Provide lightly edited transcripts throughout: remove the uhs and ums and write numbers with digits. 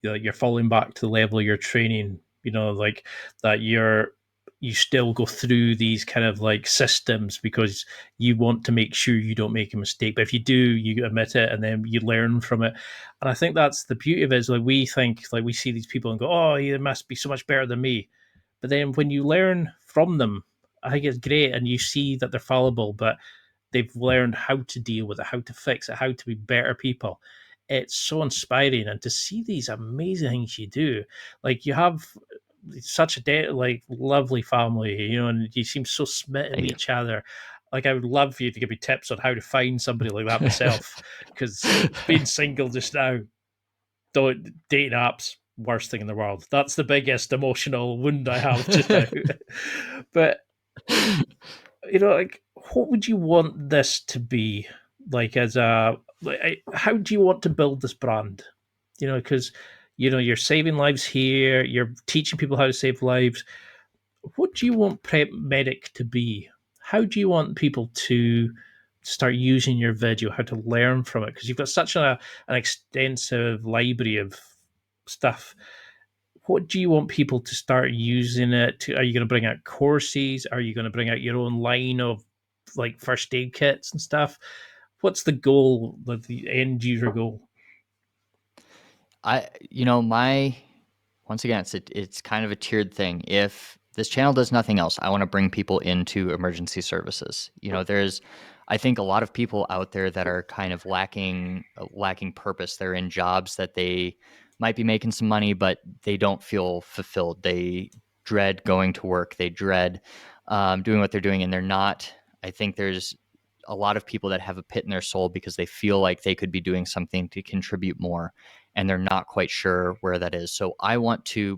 you're falling back to the level of your training, like that you still go through these kind of like systems because you want to make sure you don't make a mistake. But if you do, you admit it and then you learn from it. And I think that's the beauty of it, is like we think, like we see these people and go, oh, they must be so much better than me. But then when you learn from them, I think it's great, and you see that they're fallible, but they've learned how to deal with it, how to fix it, how to be better people. It's so inspiring, and to see these amazing things you do, like you have such a like lovely family, and you seem so smitten Thank with you. each other. Like I would love for you to give me tips on how to find somebody like that myself, because being single just now, don't dating apps, worst thing in the world. That's the biggest emotional wound I have just now. But like, what would you want this to be like as a like? How do you want to build this brand? Because you're saving lives here. You're teaching people how to save lives. What do you want Prep Medic to be? How do you want people to start using your video? How to learn from it? Because you've got such an extensive library of stuff. What do you want people to start using it to? Are you going to bring out courses? Are you going to bring out your own line of like first aid kits and stuff? What's the goal, the end user goal? My once again, it's kind of a tiered thing. If this channel does nothing else, I want to bring people into emergency services. I think a lot of people out there that are kind of lacking purpose. They're in jobs that they might be making some money, but they don't feel fulfilled. They dread going to work. They dread doing what they're doing, and they're not. I think there's a lot of people that have a pit in their soul because they feel like they could be doing something to contribute more, and they're not quite sure where that is. So I don't want to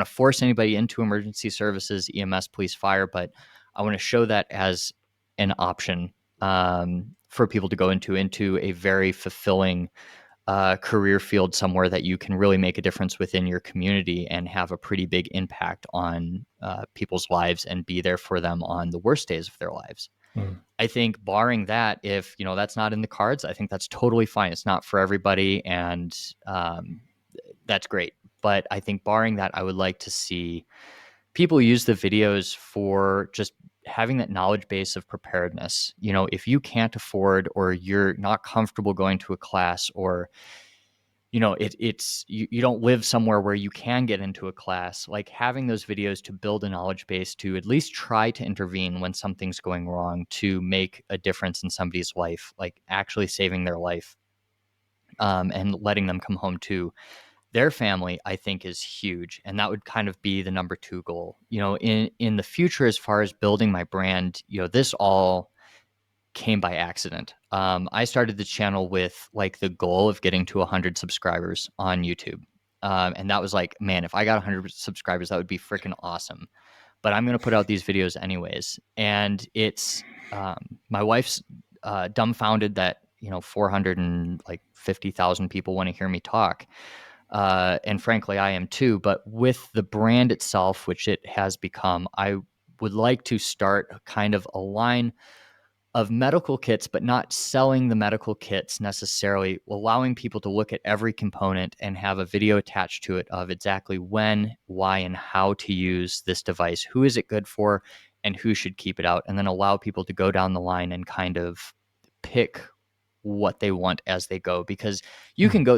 force anybody into emergency services, EMS, police, fire, but I want to show that as an option for people to go into a very fulfilling career field, somewhere that you can really make a difference within your community and have a pretty big impact on people's lives and be there for them on the worst days of their lives. Hmm. I think barring that, if that's not in the cards, I think that's totally fine. It's not for everybody, and that's great. But I think barring that, I would like to see people use the videos for just having that knowledge base of preparedness. If you can't afford, or you're not comfortable going to a class, or it's you don't live somewhere where you can get into a class, like having those videos to build a knowledge base, to at least try to intervene when something's going wrong, to make a difference in somebody's life, like actually saving their life, and letting them come home to their family, I think is huge. And that would kind of be the number two goal. In the future, as far as building my brand, this all came by accident. I started the channel with like the goal of getting to 100 subscribers on YouTube. And that was like, man, if I got 100 subscribers, that would be freaking awesome. But I'm going to put out these videos anyways. And it's my wife's dumbfounded that 450,000 people want to hear me talk. And frankly, I am too. But with the brand itself, which it has become, I would like to start kind of a line of medical kits, but not selling the medical kits necessarily, allowing people to look at every component and have a video attached to it of exactly when, why, and how to use this device. Who is it good for, and who should keep it out? And then allow people to go down the line and kind of pick what they want as they go, because you can go